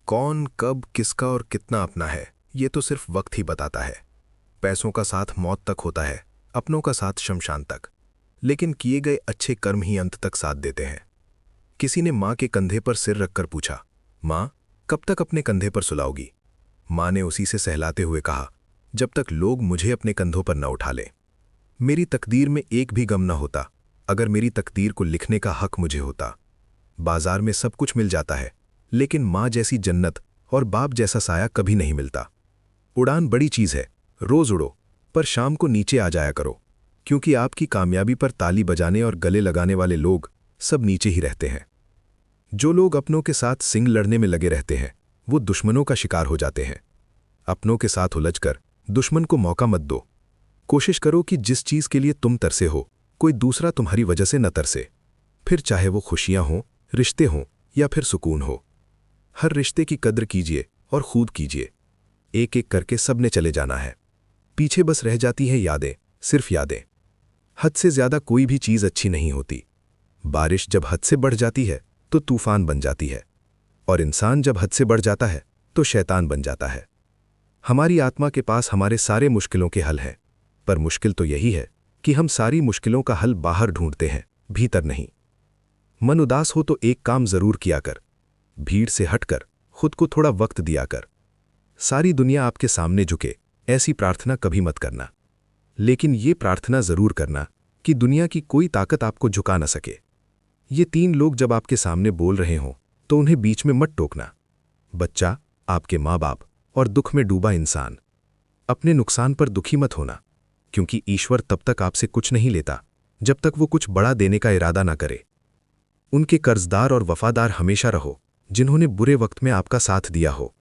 कौन कब किसका और कितना अपना है ये तो सिर्फ वक्त ही बताता है। पैसों का साथ मौत तक होता है, अपनों का साथ शमशान तक, लेकिन किए गए अच्छे कर्म ही अंत तक साथ देते हैं। किसी ने माँ के कंधे पर सिर रखकर पूछा, माँ कब तक अपने कंधे पर सुलाओगी? माँ ने उसी से सहलाते हुए कहा, जब तक लोग मुझे अपने कंधों पर न उठा लें। मेरी तकदीर में एक भी गम न होता अगर मेरी तकदीर को लिखने का हक मुझे होता। बाजार में सब कुछ मिल जाता है, लेकिन माँ जैसी जन्नत और बाप जैसा साया कभी नहीं मिलता। उड़ान बड़ी चीज है, रोज उड़ो, पर शाम को नीचे आ जाया करो, क्योंकि आपकी कामयाबी पर ताली बजाने और गले लगाने वाले लोग सब नीचे ही रहते हैं। जो लोग अपनों के साथ सिंग लड़ने में लगे रहते हैं वो दुश्मनों का शिकार हो जाते हैं। अपनों के साथ उलझकर दुश्मन को मौका मत दो। कोशिश करो कि जिस चीज के लिए तुम तरसे हो कोई दूसरा तुम्हारी वजह से न तरसे, फिर चाहे वो खुशियां हों, रिश्ते हों या फिर सुकून हो। हर रिश्ते की कद्र कीजिए और खूब कीजिए। एक एक करके सबने चले जाना है, पीछे बस रह जाती हैं यादें, सिर्फ यादें। हद से ज्यादा कोई भी चीज अच्छी नहीं होती। बारिश जब हद से बढ़ जाती है तो तूफान बन जाती है, और इंसान जब हद से बढ़ जाता है तो शैतान बन जाता है। हमारी आत्मा के पास हमारे सारे मुश्किलों के हल हैं, पर मुश्किल तो यही है कि हम सारी मुश्किलों का हल बाहर ढूंढते हैं, भीतर नहीं। मन उदास हो तो एक काम जरूर किया कर, भीड़ से हटकर खुद को थोड़ा वक्त दिया कर। सारी दुनिया आपके सामने झुके ऐसी प्रार्थना कभी मत करना, लेकिन ये प्रार्थना जरूर करना कि दुनिया की कोई ताकत आपको झुका न सके। ये तीन लोग जब आपके सामने बोल रहे हों तो उन्हें बीच में मत टोकना। बच्चा, आपके माँ बाप और दुख में डूबा इंसान। अपने नुकसान पर दुखी मत होना, क्योंकि ईश्वर तब तक आपसे कुछ नहीं लेता जब तक वो कुछ बड़ा देने का इरादा ना करे। उनके कर्जदार और वफादार हमेशा रहो जिन्होंने बुरे वक्त में आपका साथ दिया हो।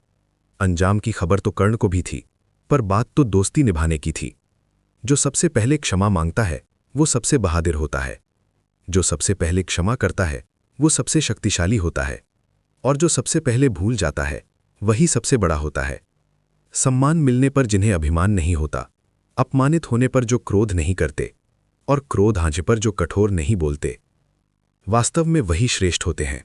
अंजाम की खबर तो कर्ण को भी थी, पर बात तो दोस्ती निभाने की थी। जो सबसे पहले क्षमा मांगता है वो सबसे बहादुर होता है। जो सबसे पहले क्षमा करता है वो सबसे शक्तिशाली होता है, और जो सबसे पहले भूल जाता है वही सबसे बड़ा होता है। सम्मान मिलने पर जिन्हें अभिमान नहीं होता, अपमानित होने पर जो क्रोध नहीं करते, और क्रोध आने पर जो कठोर नहीं बोलते, वास्तव में वही श्रेष्ठ होते हैं।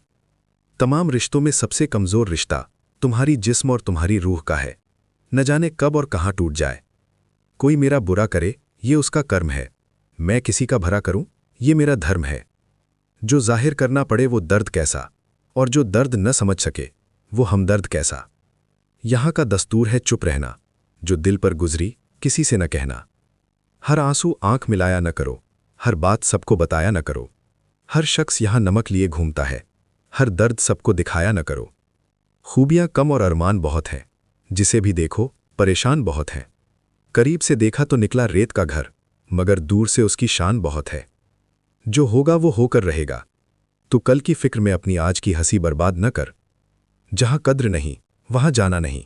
तमाम रिश्तों में सबसे कमजोर रिश्ता तुम्हारी जिस्म और तुम्हारी रूह का है। न जाने कब और कहाँ टूट जाए। कोई मेरा बुरा करे ये उसका कर्म है, मैं किसी का भला करूं ये मेरा धर्म है। जो जाहिर करना पड़े वो दर्द कैसा, और जो दर्द न समझ सके वो हमदर्द कैसा। यहाँ का दस्तूर है चुप रहना, जो दिल पर गुजरी किसी से न कहना। हर आंसू आंख मिलाया न करो, हर बात सबको बताया न करो। हर शख्स यहाँ नमक लिए घूमता है, हर दर्द सबको दिखाया न करो। खूबियाँ कम और अरमान बहुत हैं, जिसे भी देखो परेशान बहुत हैं। करीब से देखा तो निकला रेत का घर, मगर दूर से उसकी शान बहुत है। जो होगा वो होकर रहेगा, तो कल की फिक्र में अपनी आज की हंसी बर्बाद न कर। जहाँ कद्र नहीं वहाँ जाना नहीं।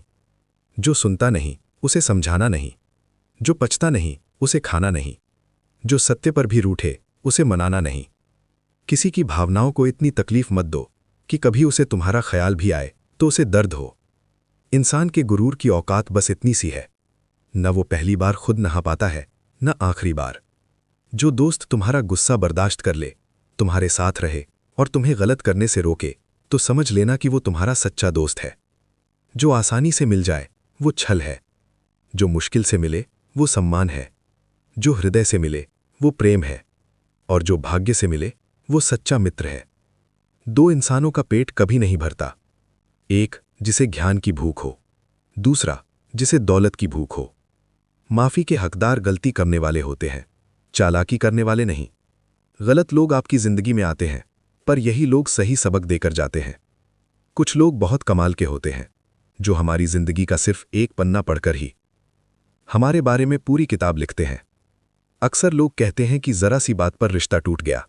जो सुनता नहीं उसे समझाना नहीं। जो पचता नहीं उसे खाना नहीं। जो सत्य पर भी रूठे उसे मनाना नहीं। किसी की भावनाओं को इतनी तकलीफ मत दो कि कभी उसे तुम्हारा ख्याल भी आए तो उसे दर्द हो। इंसान के गुरूर की औकात बस इतनी सी है, न वो पहली बार खुद नहा पाता है न आखिरी बार। जो दोस्त तुम्हारा गुस्सा बर्दाश्त कर ले, तुम्हारे साथ रहे और तुम्हें गलत करने से रोके, तो समझ लेना कि वो तुम्हारा सच्चा दोस्त है। जो आसानी से मिल जाए वो छल है, जो मुश्किल से मिले वो सम्मान है, जो हृदय से मिले वो प्रेम है, और जो भाग्य से मिले वो सच्चा मित्र है। दो इंसानों का पेट कभी नहीं भरता, एक जिसे ज्ञान की भूख हो, दूसरा जिसे दौलत की भूख हो। माफी के हकदार गलती करने वाले होते हैं, चालाकी करने वाले नहीं। गलत लोग आपकी जिंदगी में आते हैं, पर यही लोग सही सबक देकर जाते हैं। कुछ लोग बहुत कमाल के होते हैं, जो हमारी जिंदगी का सिर्फ एक पन्ना पढ़कर ही हमारे बारे में पूरी किताब लिखते हैं। अक्सर लोग कहते हैं कि जरा सी बात पर रिश्ता टूट गया,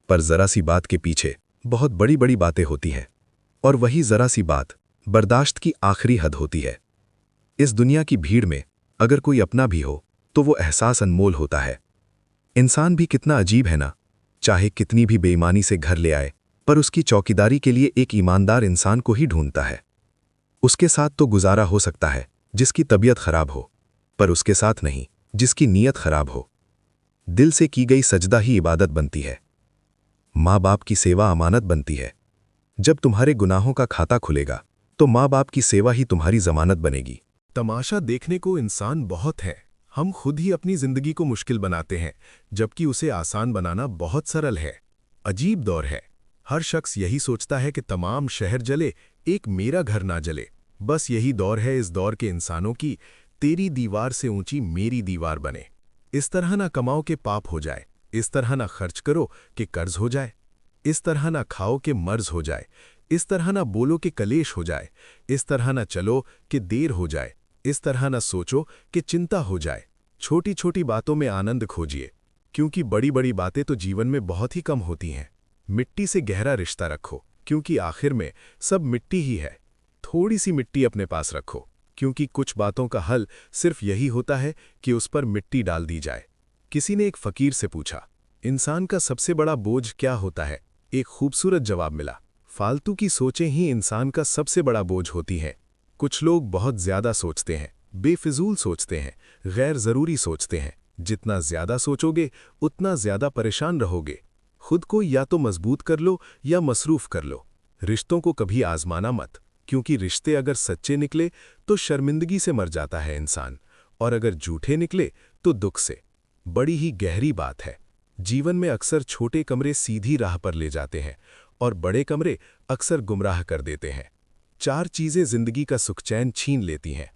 पर जरा सी बात के पीछे बहुत बड़ी बड़ी बातें होती हैं, और वही जरा सी बात बर्दाश्त की आखिरी हद होती है। इस दुनिया की भीड़ में अगर कोई अपना भी हो तो वो एहसास अनमोल होता है। इंसान भी कितना अजीब है ना, चाहे कितनी भी बेईमानी से घर ले आए, पर उसकी चौकीदारी के लिए एक ईमानदार इंसान को ही ढूंढता है। उसके साथ तो गुजारा हो सकता है जिसकी तबीयत खराब हो, पर उसके साथ नहीं जिसकी नीयत खराब हो। दिल से की गई सजदा ही इबादत बनती है। माँ बाप की सेवा अमानत बनती है। जब तुम्हारे गुनाहों का खाता खुलेगा तो माँ बाप की सेवा ही तुम्हारी जमानत बनेगी। तमाशा देखने को इंसान बहुत है। हम खुद ही अपनी जिंदगी को मुश्किल बनाते हैं, जबकि उसे आसान बनाना बहुत सरल है। अजीब दौर है। हर शख्स यही सोचता है कि तमाम शहर जले, एक मेरा घर ना जले। बस यही दौर है इस दौर के इंसानों की, तेरी दीवार से ऊंची मेरी दीवार बने। इस तरह ना कमाओ के पाप हो जाए, इस तरह ना खर्च करो कि कर्ज हो जाए, इस तरह ना खाओ कि मर्ज हो जाए, इस तरह ना बोलो कि कलेश हो जाए, इस तरह ना चलो कि देर हो जाए, इस तरह ना सोचो कि चिंता हो जाए। छोटी छोटी बातों में आनंद खोजिए, क्योंकि बड़ी बड़ी बातें तो जीवन में बहुत ही कम होती हैं। मिट्टी से गहरा रिश्ता रखो, क्योंकि आखिर में सब मिट्टी ही है। थोड़ी सी मिट्टी अपने पास रखो, क्योंकि कुछ बातों का हल सिर्फ यही होता है कि उस पर मिट्टी डाल दी जाए। किसी ने एक फकीर से पूछा, इंसान का सबसे बड़ा बोझ क्या होता है? एक खूबसूरत जवाब मिला, फालतू की सोचें ही इंसान का सबसे बड़ा बोझ होती हैं। कुछ लोग बहुत ज्यादा सोचते हैं, बेफिजूल सोचते हैं, गैर जरूरी सोचते हैं। जितना ज्यादा सोचोगे उतना ज्यादा परेशान रहोगे। खुद को या तो मजबूत कर लो या मसरूफ कर लो। रिश्तों को कभी आजमाना मत, क्योंकि रिश्ते अगर सच्चे निकले तो शर्मिंदगी से मर जाता है इंसान, और अगर झूठे निकले तो दुख से। बड़ी ही गहरी बात है। जीवन में अक्सर छोटे कमरे सीधी राह पर ले जाते हैं और बड़े कमरे अक्सर गुमराह कर देते हैं। 4 चीजें जिंदगी का सुखचैन छीन लेती हैं: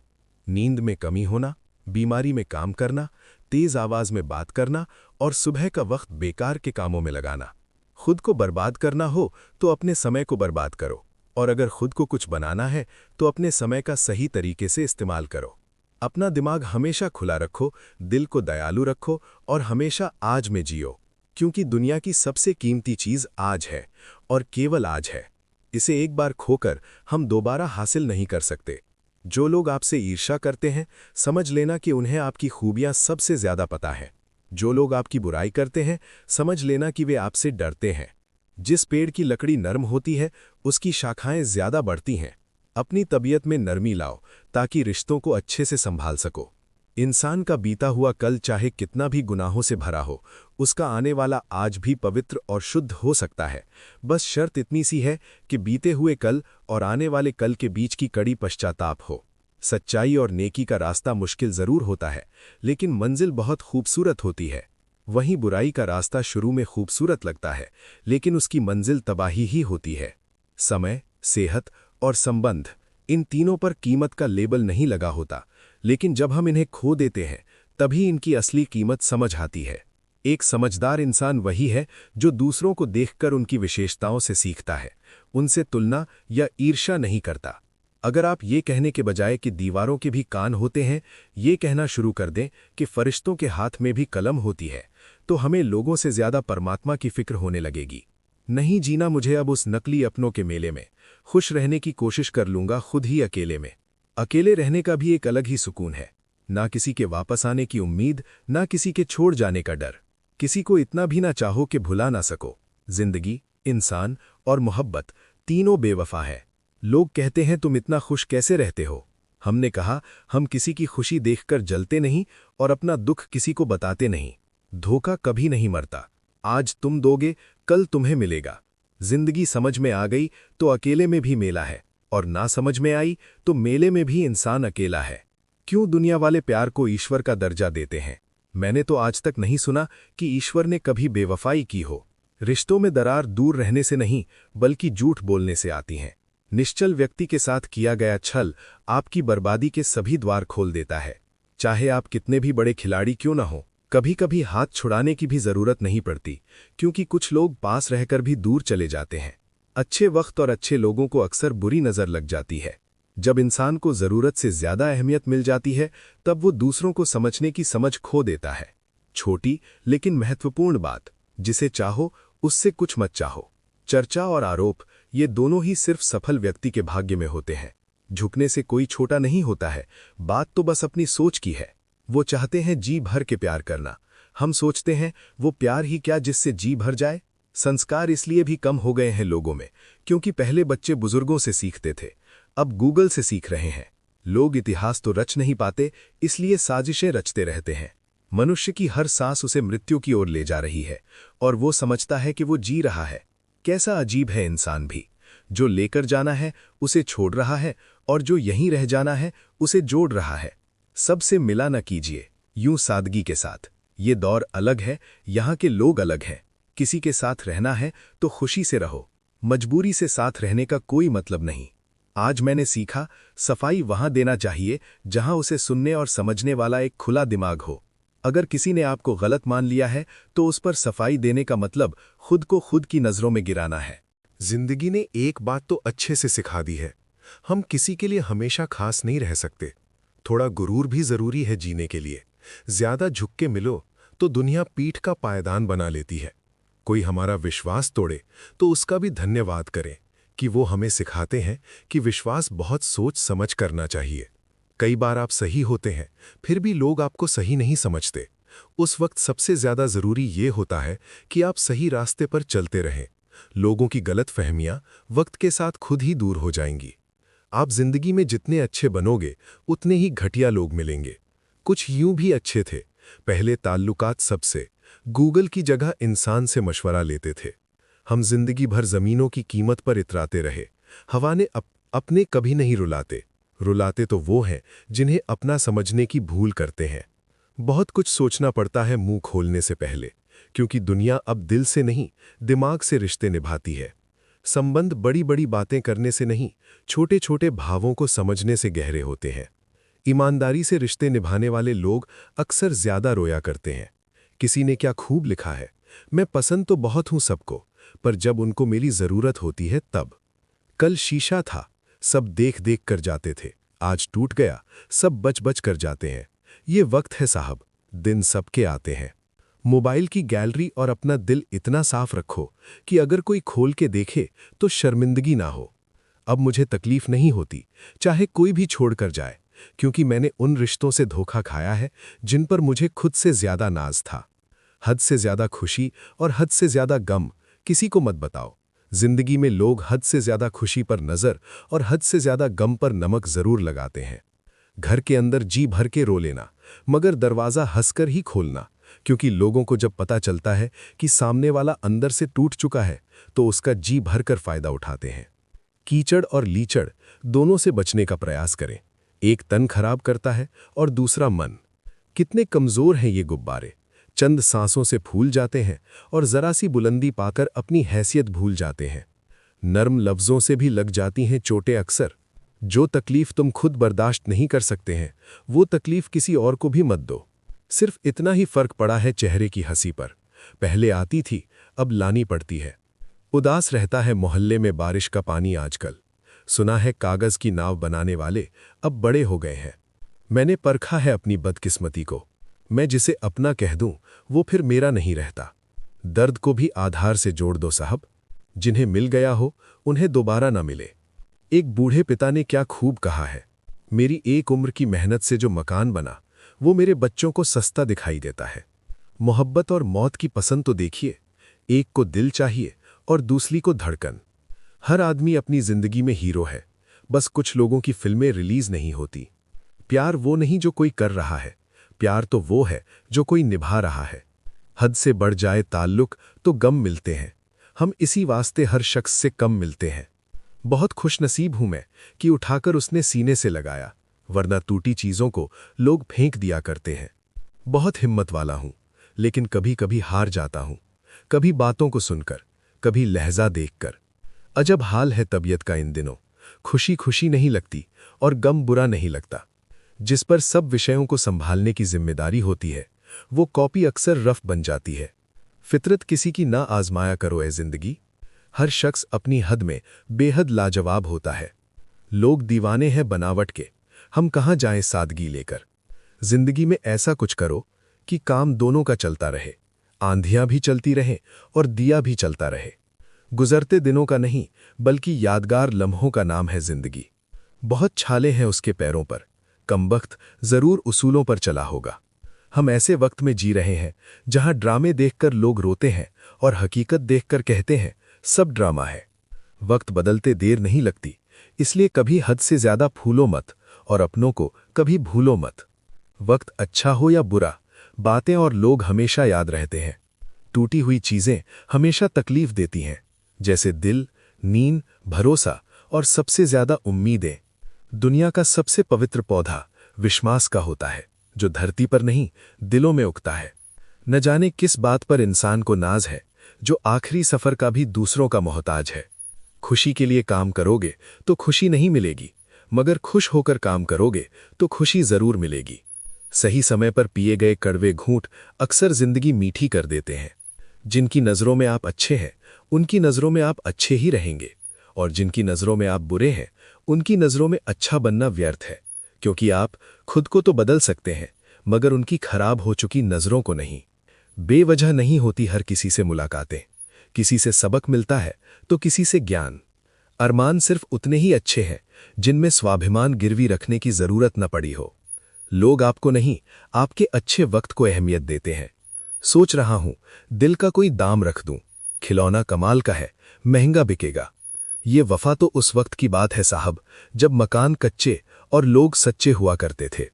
नींद में कमी होना, बीमारी में काम करना, तेज आवाज में बात करना और सुबह का वक्त बेकार के कामों में लगाना। खुद को बर्बाद करना हो तो अपने समय को बर्बाद करो, और अगर खुद को कुछ बनाना है तो अपने समय का सही तरीके से इस्तेमाल करो। अपना दिमाग हमेशा खुला रखो, दिल को दयालु रखो और हमेशा आज में जियो, क्योंकि दुनिया की सबसे कीमती चीज आज है और केवल आज है। इसे एक बार खोकर हम दोबारा हासिल नहीं कर सकते। जो लोग आपसे ईर्ष्या करते हैं, समझ लेना कि उन्हें आपकी खूबियां सबसे ज्यादा पता है। जो लोग आपकी बुराई करते हैं, समझ लेना कि वे आपसे डरते हैं। जिस पेड़ की लकड़ी नरम होती है, उसकी शाखाएं ज्यादा बढ़ती हैं। अपनी तबीयत में नरमी लाओ ताकि रिश्तों को अच्छे से संभाल सको। इंसान का बीता हुआ कल चाहे कितना भी गुनाहों से भरा हो, उसका आने वाला आज भी पवित्र और शुद्ध हो सकता है। बस शर्त इतनी सी है कि बीते हुए कल और आने वाले कल के बीच की कड़ी पश्चाताप हो। सच्चाई और नेकी का रास्ता मुश्किल जरूर होता है, लेकिन मंजिल बहुत खूबसूरत होती है। वहीं बुराई का रास्ता शुरू में खूबसूरत लगता है, लेकिन उसकी मंजिल तबाही ही होती है। समय, सेहत और संबंध, इन तीनों पर कीमत का लेबल नहीं लगा होता, लेकिन जब हम इन्हें खो देते हैं तभी इनकी असली कीमत समझ आती है। एक समझदार इंसान वही है जो दूसरों को देखकर उनकी विशेषताओं से सीखता है, उनसे तुलना या ईर्ष्या नहीं करता। अगर आप ये कहने के बजाय कि दीवारों के भी कान होते हैं, ये कहना शुरू कर दें कि फरिश्तों के हाथ में भी कलम होती है, तो हमें लोगों से ज्यादा परमात्मा की फिक्र होने लगेगी। नहीं जीना मुझे अब उस नकली अपनों के मेले में, खुश रहने की कोशिश कर लूंगा खुद ही अकेले में। अकेले रहने का भी एक अलग ही सुकून है। ना किसी के वापस आने की उम्मीद, ना किसी के छोड़ जाने का डर। किसी को इतना भी ना चाहो कि भुला ना सको। जिंदगी, इंसान और मोहब्बत तीनों बेवफा है। लोग कहते हैं तुम इतना खुश कैसे रहते हो? हमने कहा हम किसी की खुशी देखकर जलते नहीं और अपना दुख किसी को बताते नहीं। धोखा कभी नहीं मरता। आज तुम दोगे, कल तुम्हें मिलेगा। जिंदगी समझ में आ गई तो अकेले में भी मेला है, और ना समझ में आई तो मेले में भी इंसान अकेला है। क्यों दुनिया वाले प्यार को ईश्वर का दर्जा देते हैं? मैंने तो आज तक नहीं सुना कि ईश्वर ने कभी बेवफाई की हो। रिश्तों में दरार दूर रहने से नहीं, बल्कि झूठ बोलने से आती हैं। निश्चल व्यक्ति के साथ किया गया छल आपकी बर्बादी के सभी द्वार खोल देता है। चाहे आप कितने भी बड़े खिलाड़ी क्यों न हो, कभी कभी हाथ छुड़ाने की भी जरूरत नहीं पड़ती, क्योंकि कुछ लोग पास रहकर भी दूर चले जाते हैं। अच्छे वक्त और अच्छे लोगों को अक्सर बुरी नजर लग जाती है। जब इंसान को जरूरत से ज्यादा अहमियत मिल जाती है, तब वो दूसरों को समझने की समझ खो देता है। छोटी लेकिन महत्वपूर्ण बात, जिसे चाहो उससे कुछ मत चाहो। चर्चा और आरोप, ये दोनों ही सिर्फ सफल व्यक्ति के भाग्य में होते हैं। झुकने से कोई छोटा नहीं होता है, बात तो बस अपनी सोच की है। वो चाहते हैं जी भर के प्यार करना, हम सोचते हैं वो प्यार ही क्या जिससे जी भर जाए। संस्कार इसलिए भी कम हो गए हैं लोगों में, क्योंकि पहले बच्चे बुजुर्गों से सीखते थे, अब गूगल से सीख रहे हैं। लोग इतिहास तो रच नहीं पाते, इसलिए साजिशें रचते रहते हैं। मनुष्य की हर सांस उसे मृत्यु की ओर ले जा रही है, और वो समझता है कि वो जी रहा है। कैसा अजीब है इंसान भी, जो लेकर जाना है उसे छोड़ रहा है और जो यहीं रह जाना है उसे जोड़ रहा है। सबसे मिला न कीजिए, यूं सादगी के साथ। ये दौर अलग है, यहाँ के लोग अलग हैं। किसी के साथ रहना है तो खुशी से रहो, मजबूरी से साथ रहने का कोई मतलब नहीं। आज मैंने सीखा, सफाई वहां देना चाहिए जहां उसे सुनने और समझने वाला एक खुला दिमाग हो। अगर किसी ने आपको गलत मान लिया है तो उस पर सफाई देने का मतलब खुद को खुद की नजरों में गिराना है। जिंदगी ने एक बात तो अच्छे से सिखा दी है, हम किसी के लिए हमेशा खास नहीं रह सकते। थोड़ा गुरूर भी जरूरी है जीने के लिए। ज्यादा झुक के मिलो तो दुनिया पीठ का पायदान बना लेती है। कोई हमारा विश्वास तोड़े तो उसका भी धन्यवाद करें कि वो हमें सिखाते हैं कि विश्वास बहुत सोच समझ करना चाहिए। कई बार आप सही होते हैं, फिर भी लोग आपको सही नहीं समझते। उस वक्त सबसे ज्यादा जरूरी ये होता है कि आप सही रास्ते पर चलते रहें। लोगों की गलतफहमियां वक्त के साथ खुद ही दूर हो जाएंगी। आप जिंदगी में जितने अच्छे बनोगे उतने ही घटिया लोग मिलेंगे। कुछ यूं भी अच्छे थे, पहले ताल्लुकात सबसे, गूगल की जगह इंसान से मशवरा लेते थे। हम जिंदगी भर जमीनों की कीमत पर इतराते रहे। हवा ने अपने कभी नहीं रुलाते। रुलाते तो वो हैं जिन्हें अपना समझने की भूल करते हैं। बहुत कुछ सोचना पड़ता है मुंह खोलने से पहले, क्योंकि दुनिया अब दिल से नहीं, दिमाग से रिश्ते निभाती है। संबंध बड़ी बड़ी बातें करने से नहीं, छोटे छोटे भावों को समझने से गहरे होते हैं। ईमानदारी से रिश्ते निभाने वाले लोग अक्सर ज्यादा रोया करते हैं। किसी ने क्या खूब लिखा है, मैं पसंद तो बहुत हूं सबको, पर जब उनको मेरी जरूरत होती है तब। कल शीशा था, सब देख देख कर जाते थे। आज टूट गया, सब बच बच कर जाते हैं। ये वक्त है साहब, दिन सबके आते हैं। मोबाइल की गैलरी और अपना दिल इतना साफ रखो कि अगर कोई खोल के देखे तो शर्मिंदगी ना हो। अब मुझे तकलीफ नहीं होती चाहे कोई भी छोड़कर जाए, क्योंकि मैंने उन रिश्तों से धोखा खाया है जिन पर मुझे खुद से ज्यादा नाज था। हद से ज्यादा खुशी और हद से ज्यादा गम किसी को मत बताओ। जिंदगी में लोग हद से ज्यादा खुशी पर नजर और हद से ज्यादा गम पर नमक जरूर लगाते हैं। घर के अंदर जी भर के रो लेना, मगर दरवाजा हंसकर ही खोलना, क्योंकि लोगों को जब पता चलता है कि सामने वाला अंदर से टूट चुका है तो उसका जी भर कर फायदा उठाते हैं। कीचड़ और लीचड़ दोनों से बचने का प्रयास करें। एक तन खराब करता है और दूसरा मन। कितने कमजोर हैं ये गुब्बारे, चंद सांसों से फूल जाते हैं और जरा सी बुलंदी पाकर अपनी हैसियत भूल जाते हैं। नर्म लफ्जों से भी लग जाती हैं चोटें अक्सर। जो तकलीफ तुम खुद बर्दाश्त नहीं कर सकते हैं, वो तकलीफ किसी और को भी मत दो। सिर्फ इतना ही फर्क पड़ा है चेहरे की हंसी पर। पहले आती थी, अब लानी पड़ती है। उदास रहता है मोहल्ले में बारिश का पानी आजकल। सुना है कागज की नाव बनाने वाले अब बड़े हो गए हैं। मैंने परखा है अपनी बदकिस्मती को। मैं जिसे अपना कह दूं वो फिर मेरा नहीं रहता। दर्द को भी आधार से जोड़ दो साहब। जिन्हें मिल गया हो उन्हें दोबारा ना मिले। एक बूढ़े पिता ने क्या खूब कहा है, मेरी एक उम्र की मेहनत से जो मकान बना वो मेरे बच्चों को सस्ता दिखाई देता है। मोहब्बत और मौत की पसंद तो देखिए, एक को दिल चाहिए और दूसरी को धड़कन। हर आदमी अपनी जिंदगी में हीरो है, बस कुछ लोगों की फिल्में रिलीज नहीं होती। प्यार वो नहीं जो कोई कर रहा है, प्यार तो वो है जो कोई निभा रहा है। हद से बढ़ जाए ताल्लुक तो गम मिलते हैं, हम इसी वास्ते हर शख्स से कम मिलते हैं। बहुत खुशनसीब हूं मैं कि उठाकर उसने सीने से लगाया, वरना टूटी चीजों को लोग फेंक दिया करते हैं। बहुत हिम्मत वाला हूं, लेकिन कभी कभी हार जाता हूं, कभी बातों को सुनकर, कभी लहजा देखकर। अजब हाल है तबीयत का इन दिनों, खुशी खुशी नहीं लगती और गम बुरा नहीं लगता। जिस पर सब विषयों को संभालने की जिम्मेदारी होती है वो कॉपी अक्सर रफ बन जाती है। फितरत किसी की ना आजमाया करो ए जिंदगी। हर शख्स अपनी हद में बेहद लाजवाब होता है। लोग दीवाने हैं बनावट के, हम कहाँ जाएं सादगी लेकर। जिंदगी में ऐसा कुछ करो कि काम दोनों का चलता रहे, आंधियां भी चलती रहें और दिया भी चलता रहे। गुजरते दिनों का नहीं बल्कि यादगार लम्हों का नाम है जिंदगी। बहुत छाले हैं उसके पैरों पर, कमबख्त जरूर उसूलों पर चला होगा। हम ऐसे वक्त में जी रहे हैं जहां ड्रामे देखकर लोग रोते हैं और हकीकत देखकर कहते हैं सब ड्रामा है। वक्त बदलते देर नहीं लगती, इसलिए कभी हद से ज्यादा फूलो मत और अपनों को कभी भूलो मत। वक्त अच्छा हो या बुरा, बातें और लोग हमेशा याद रहते हैं। टूटी हुई चीजें हमेशा तकलीफ देती हैं, जैसे दिल नींद, भरोसा और सबसे ज्यादा उम्मीदें। दुनिया का सबसे पवित्र पौधा विश्वास का होता है, जो धरती पर नहीं, दिलों में उगता है। न जाने किस बात पर इंसान को नाज है, जो आखिरी सफर का भी दूसरों का मोहताज है। खुशी के लिए काम करोगे तो खुशी नहीं मिलेगी, मगर खुश होकर काम करोगे तो खुशी जरूर मिलेगी। सही समय पर पिए गए कड़वे घूंट अक्सर जिंदगी मीठी कर देते हैं। जिनकी नज़रों में आप अच्छे हैं, उनकी नज़रों में आप अच्छे ही रहेंगे, और जिनकी नज़रों में आप बुरे हैं, उनकी नज़रों में अच्छा बनना व्यर्थ है, क्योंकि आप खुद को तो बदल सकते हैं, मगर उनकी खराब हो चुकी नज़रों को नहीं। बेवजह नहीं होती हर किसी से मुलाकातें। किसी से सबक मिलता है तो किसी से ज्ञान। अरमान सिर्फ उतने ही अच्छे हैं जिनमें स्वाभिमान गिरवी रखने की जरूरत न पड़ी हो। लोग आपको नहीं, आपके अच्छे वक्त को अहमियत देते हैं। सोच रहा हूं दिल का कोई दाम रख दूं। खिलौना कमाल का है, महंगा बिकेगा। ये वफा तो उस वक्त की बात है साहब, जब मकान कच्चे और लोग सच्चे हुआ करते थे।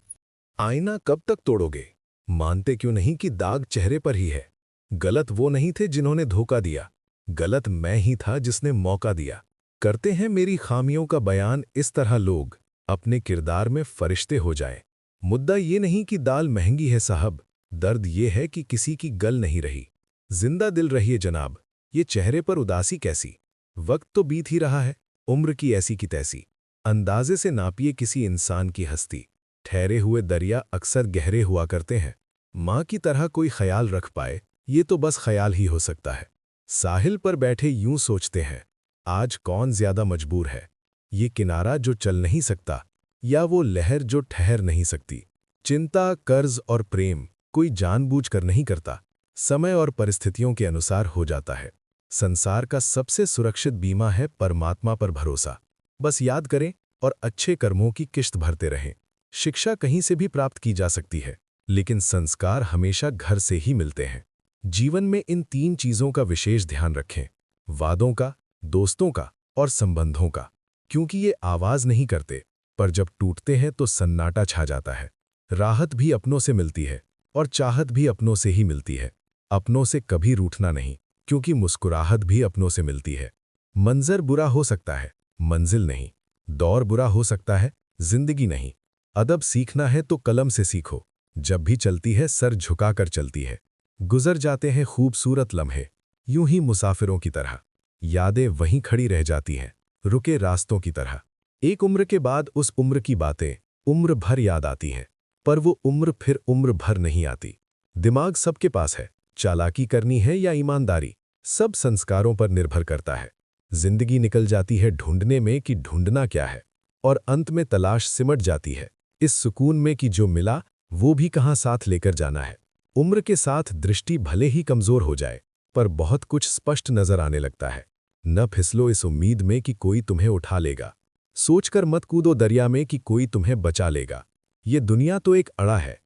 आईना कब तक तोड़ोगे? मानते क्यों नहीं कि दाग चेहरे पर ही है? गलत वो नहीं थे जिन्होंने धोखा दिया, गलत मैं ही था जिसने मौका दिया। करते हैं मेरी खामियों का बयान इस तरह लोग, अपने किरदार में फरिश्ते हो जाएं। मुद्दा ये नहीं कि दाल महंगी है साहब, दर्द ये है कि किसी की गल नहीं रही। जिंदा दिल रहिए जनाब, ये चेहरे पर उदासी कैसी? वक्त तो बीत ही रहा है, उम्र की ऐसी की तैसी। अंदाजे से नापिए किसी इंसान की हस्ती। ठहरे हुए दरिया अक्सर गहरे हुआ करते हैं। माँ की तरह कोई ख्याल रख पाए, ये तो बस ख्याल ही हो सकता है। साहिल पर बैठे यूं सोचते हैं, आज कौन ज्यादा मजबूर है, ये किनारा जो चल नहीं सकता या वो लहर जो ठहर नहीं सकती। चिंता, कर्ज और प्रेम कोई जानबूझकर नहीं करता, समय और परिस्थितियों के अनुसार हो जाता है। संसार का सबसे सुरक्षित बीमा है परमात्मा पर भरोसा। बस याद करें और अच्छे कर्मों की किश्त भरते रहें। शिक्षा कहीं से भी प्राप्त की जा सकती है, लेकिन संस्कार हमेशा घर से ही मिलते हैं। जीवन में इन 3 चीजों का विशेष ध्यान रखें, वादों का, दोस्तों का और संबंधों का, क्योंकि ये आवाज नहीं करते, पर जब टूटते हैं तो सन्नाटा छा जाता है। राहत भी अपनों से मिलती है और चाहत भी अपनों से ही मिलती है। अपनों से कभी रूठना नहीं, क्योंकि मुस्कुराहट भी अपनों से मिलती है। मंजर बुरा हो सकता है, मंजिल नहीं। दौर बुरा हो सकता है, जिंदगी नहीं। अदब सीखना है तो कलम से सीखो, जब भी चलती है सर झुकाकर चलती है। गुजर जाते हैं खूबसूरत लम्हे, यूं ही मुसाफिरों की तरह। यादें वहीं खड़ी रह जाती हैं, रुके रास्तों की तरह। एक उम्र के बाद उस उम्र की बातें उम्र भर याद आती हैं, पर वो उम्र फिर उम्र भर नहीं आती। दिमाग सबके पास है, चालाकी करनी है या ईमानदारी, सब संस्कारों पर निर्भर करता है। जिंदगी निकल जाती है ढूंढने में कि ढूंढना क्या है, और अंत में तलाश सिमट जाती है इस सुकून में कि जो मिला वो भी कहाँ साथ लेकर जाना है। उम्र के साथ दृष्टि भले ही कमजोर हो जाए, पर बहुत कुछ स्पष्ट नजर आने लगता है। न फिसलो इस उम्मीद में कि कोई तुम्हें उठा लेगा, सोचकर मत कूदो दरिया में कि कोई तुम्हें बचा लेगा। ये दुनिया तो एक अड़ा है।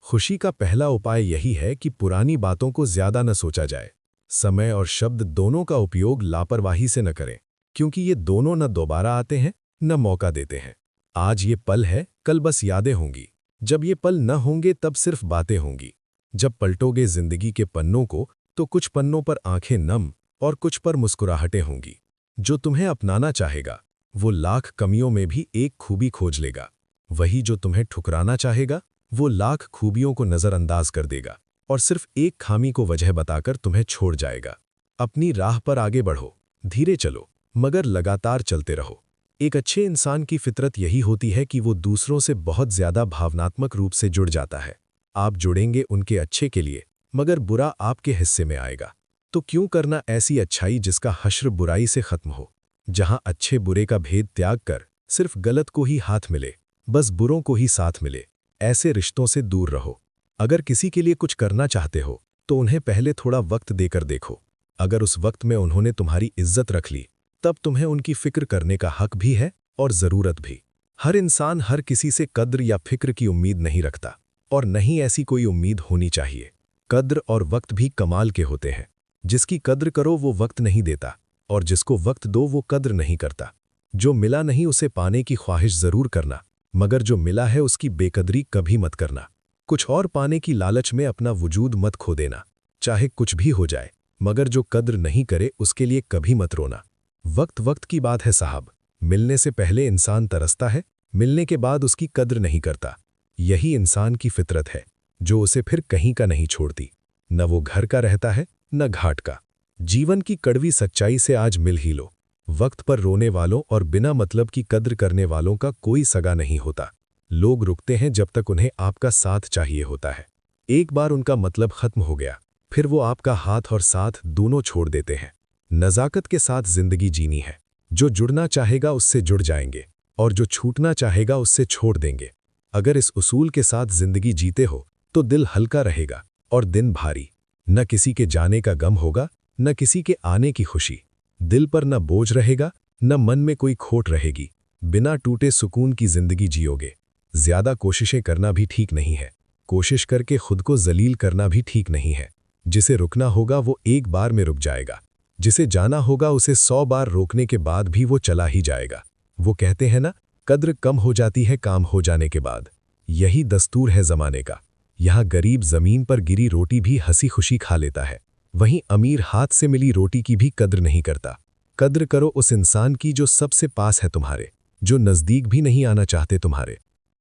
खुशी का पहला उपाय यही है कि पुरानी बातों को ज्यादा न सोचा जाए। समय और शब्द दोनों का उपयोग लापरवाही से न करें, क्योंकि ये दोनों न दोबारा आते हैं न मौका देते हैं। आज ये पल है, कल बस यादें होंगी। जब ये पल न होंगे तब सिर्फ बातें होंगी। जब पलटोगे जिंदगी के पन्नों को तो कुछ पन्नों पर आंखें नम और कुछ पर मुस्कुराहटें होंगी। जो तुम्हें अपनाना चाहेगा वो लाख कमियों में भी एक खूबी खोज लेगा। वही जो तुम्हें ठुकराना चाहेगा वो लाख खूबियों को नजरअंदाज कर देगा और सिर्फ एक खामी को वजह बताकर तुम्हें छोड़ जाएगा। अपनी राह पर आगे बढ़ो, धीरे चलो मगर लगातार चलते रहो। एक अच्छे इंसान की फितरत यही होती है कि वो दूसरों से बहुत ज्यादा भावनात्मक रूप से जुड़ जाता है। आप जुड़ेंगे उनके अच्छे के लिए, मगर बुरा आपके हिस्से में आएगा। तो क्यों करना ऐसी अच्छाई जिसका हश्र बुराई से खत्म हो, जहां अच्छे बुरे का भेद त्याग कर सिर्फ गलत को ही हाथ मिले, बस बुरों को ही साथ मिले। ऐसे रिश्तों से दूर रहो। अगर किसी के लिए कुछ करना चाहते हो तो उन्हें पहले थोड़ा वक्त देकर देखो। अगर उस वक्त में उन्होंने तुम्हारी इज्जत रख ली, तब तुम्हें उनकी फिक्र करने का हक भी है और जरूरत भी। हर इंसान हर किसी से कद्र या फिक्र की उम्मीद नहीं रखता, और नहीं ऐसी कोई उम्मीद होनी चाहिए। कद्र और वक्त भी कमाल के होते हैं। जिसकी कद्र करो वो वक्त नहीं देता, और जिसको वक्त दो वो कद्र नहीं करता। जो मिला नहीं उसे पाने की ख्वाहिश जरूर करना, मगर जो मिला है उसकी बेकदरी कभी मत करना। कुछ और पाने की लालच में अपना वजूद मत खो देना। चाहे कुछ भी हो जाए, मगर जो कद्र नहीं करे उसके लिए कभी मत रोना। वक्त वक्त की बात है साहब। मिलने से पहले इंसान तरसता है, मिलने के बाद उसकी कद्र नहीं करता। यही इंसान की फितरत है जो उसे फिर कहीं का नहीं छोड़ती। न वो घर का रहता है न घाट का। जीवन की कड़वी सच्चाई से आज मिल ही लो। वक्त पर रोने वालों और बिना मतलब की कद्र करने वालों का कोई सगा नहीं होता। लोग रुकते हैं जब तक उन्हें आपका साथ चाहिए होता है। एक बार उनका मतलब खत्म हो गया, फिर वो आपका हाथ और साथ दोनों छोड़ देते हैं। नज़ाकत के साथ जिंदगी जीनी है। जो जुड़ना चाहेगा उससे जुड़ जाएंगे और जो छूटना चाहेगा उससे छोड़ देंगे। अगर इस उसूल के साथ जिंदगी जीते हो तो दिल हल्का रहेगा और दिन भारी। न किसी के जाने का गम होगा, न किसी के आने की खुशी। दिल पर न बोझ रहेगा, न मन में कोई खोट रहेगी। बिना टूटे सुकून की जिंदगी जियोगे। ज्यादा कोशिशें करना भी ठीक नहीं है। कोशिश करके खुद को जलील करना भी ठीक नहीं है। जिसे रुकना होगा वो एक बार में रुक जाएगा। जिसे जाना होगा उसे 100 बार रोकने के बाद भी वो चला ही जाएगा। वो कहते हैं ना, कद्र कम हो जाती है काम हो जाने के बाद। यही दस्तूर है जमाने का। यहाँ गरीब जमीन पर गिरी रोटी भी हंसी खुशी खा लेता है, वहीं अमीर हाथ से मिली रोटी की भी कद्र नहीं करता। कद्र करो उस इंसान की जो सबसे पास है तुम्हारे, जो नजदीक भी नहीं आना चाहते तुम्हारे।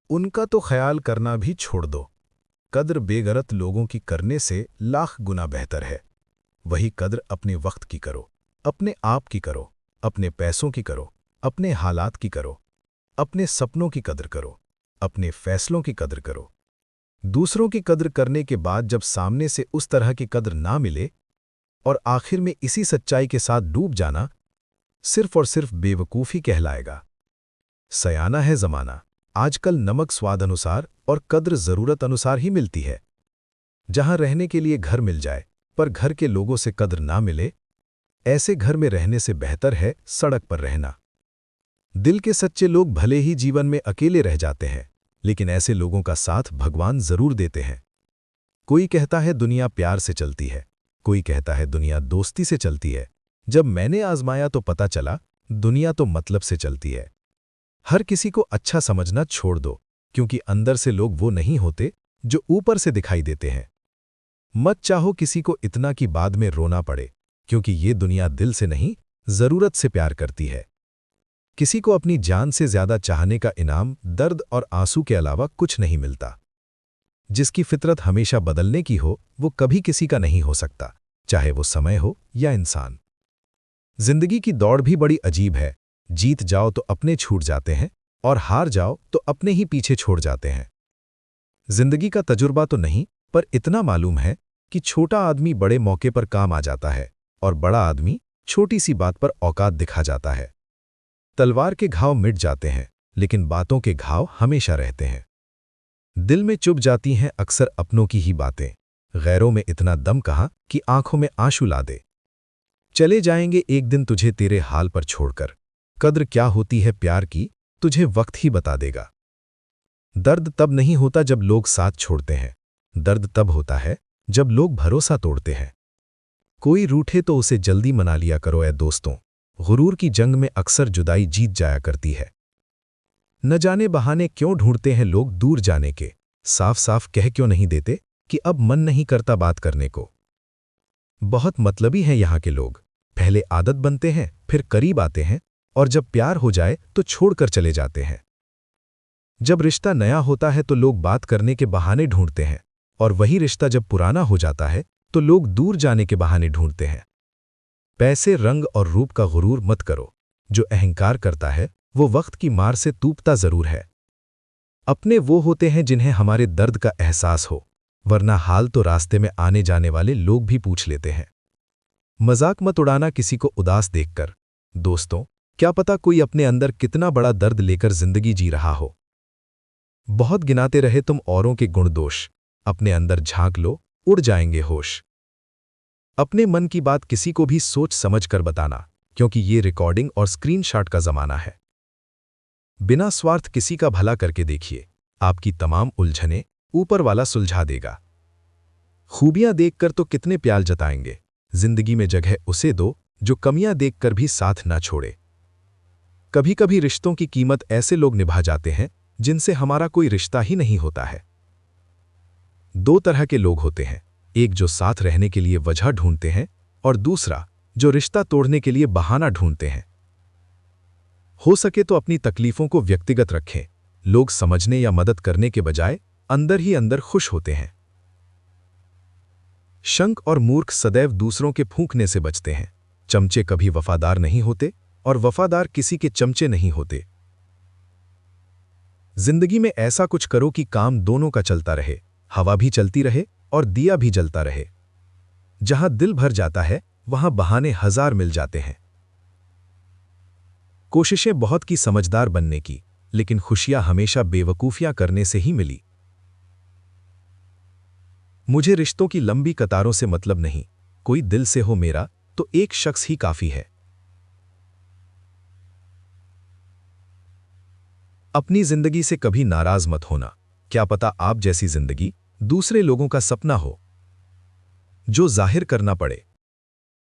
उनका तो ख्याल करना भी छोड़ दो। कद्र बेगरत लोगों की करने से लाख गुना बेहतर है। वही कद्र अपने वक्त की करो, अपने आप की करो, अपने पैसों की करो, अपने हालात की करो, अपने सपनों की कद्र करो, अपने फैसलों की कद्र करो। दूसरों की कद्र करने के बाद जब सामने से उस तरह की कद्र ना मिले और आखिर में इसी सच्चाई के साथ डूब जाना, सिर्फ और सिर्फ बेवकूफ़ी कहलाएगा। सयाना है ज़माना। आजकल नमक स्वाद अनुसार और कद्र ज़रूरत अनुसार ही मिलती है। जहां रहने के लिए घर मिल जाए पर घर के लोगों से कद्र ना मिले, ऐसे घर में रहने से बेहतर है सड़क पर रहना। दिल के सच्चे लोग भले ही जीवन में अकेले रह जाते हैं, लेकिन ऐसे लोगों का साथ भगवान जरूर देते हैं। कोई कहता है दुनिया प्यार से चलती है, कोई कहता है दुनिया दोस्ती से चलती है। जब मैंने आजमाया तो पता चला दुनिया तो मतलब से चलती है। हर किसी को अच्छा समझना छोड़ दो, क्योंकि अंदर से लोग वो नहीं होते जो ऊपर से दिखाई देते हैं। मत चाहो किसी को इतना कि बाद में रोना पड़े, क्योंकि ये दुनिया दिल से नहीं जरूरत से प्यार करती है। किसी को अपनी जान से ज्यादा चाहने का इनाम दर्द और आंसू के अलावा कुछ नहीं मिलता। जिसकी फितरत हमेशा बदलने की हो वो कभी किसी का नहीं हो सकता, चाहे वो समय हो या इंसान। जिंदगी की दौड़ भी बड़ी अजीब है। जीत जाओ तो अपने छूट जाते हैं और हार जाओ तो अपने ही पीछे छोड़ जाते हैं। जिंदगी का तजुर्बा तो नहीं, पर इतना मालूम है कि छोटा आदमी बड़े मौके पर काम आ जाता है और बड़ा आदमी छोटी सी बात पर औकात दिखा जाता है। तलवार के घाव मिट जाते हैं, लेकिन बातों के घाव हमेशा रहते हैं। दिल में चुभ जाती हैं अक्सर अपनों की ही बातें। गैरों में इतना दम कहाँ कि आंखों में आंसू ला दे। चले जाएंगे एक दिन तुझे तेरे हाल पर छोड़कर। कद्र क्या होती है प्यार की तुझे वक्त ही बता देगा। दर्द तब नहीं होता जब लोग साथ छोड़ते हैं, दर्द तब होता है जब लोग भरोसा तोड़ते हैं। कोई रूठे तो उसे जल्दी मना लिया करो ऐ दोस्तों। गुरूर की जंग में अक्सर जुदाई जीत जाया करती है। न जाने बहाने क्यों ढूंढते हैं लोग दूर जाने के, साफ साफ कह क्यों नहीं देते कि अब मन नहीं करता बात करने को। बहुत मतलबी हैं यहाँ के लोग। पहले आदत बनते हैं, फिर करीब आते हैं, और जब प्यार हो जाए तो छोड़कर चले जाते हैं। जब रिश्ता नया होता है तो लोग बात करने के बहाने ढूंढते हैं, और वही रिश्ता जब पुराना हो जाता है तो लोग दूर जाने के बहाने ढूंढते हैं। पैसे, रंग और रूप का गुरूर मत करो। जो अहंकार करता है वो वक्त की मार से तूपता जरूर है। अपने वो होते हैं जिन्हें हमारे दर्द का एहसास हो, वरना हाल तो रास्ते में आने जाने वाले लोग भी पूछ लेते हैं। मजाक मत उड़ाना किसी को उदास देखकर। दोस्तों, क्या पता कोई अपने अंदर कितना बड़ा दर्द लेकर जिंदगी जी रहा हो। बहुत गिनाते रहे तुम औरों के गुण दोष, अपने अंदर झांक लो, उड़ जाएंगे होश। अपने मन की बात किसी को भी सोच समझ कर बताना, क्योंकि ये रिकॉर्डिंग और स्क्रीनशॉट का जमाना है। बिना स्वार्थ किसी का भला करके देखिए, आपकी तमाम उलझनें ऊपर वाला सुलझा देगा। खूबियां देखकर तो कितने प्यार जताएंगे, जिंदगी में जगह उसे दो जो कमियां देखकर भी साथ ना छोड़े। कभी कभी रिश्तों की कीमत ऐसे लोग निभा जाते हैं जिनसे हमारा कोई रिश्ता ही नहीं होता है। दो तरह के लोग होते हैं, एक जो साथ रहने के लिए वजह ढूंढते हैं और दूसरा जो रिश्ता तोड़ने के लिए बहाना ढूंढते हैं। हो सके तो अपनी तकलीफों को व्यक्तिगत रखें। लोग समझने या मदद करने के बजाय अंदर ही अंदर खुश होते हैं। शंख और मूर्ख सदैव दूसरों के फूंकने से बचते हैं। चमचे कभी वफादार नहीं होते और वफादार किसी के चमचे नहीं होते। जिंदगी में ऐसा कुछ करो कि काम दोनों का चलता रहे, हवा भी चलती रहे और दिया भी जलता रहे। जहां दिल भर जाता है वहां बहाने हजार मिल जाते हैं। कोशिशें बहुत की समझदार बनने की, लेकिन खुशियां हमेशा बेवकूफियां करने से ही मिली। मुझे रिश्तों की लंबी कतारों से मतलब नहीं, कोई दिल से हो मेरा तो एक शख्स ही काफी है। अपनी जिंदगी से कभी नाराज मत होना, क्या पता आप जैसी जिंदगी दूसरे लोगों का सपना हो। जो जाहिर करना पड़े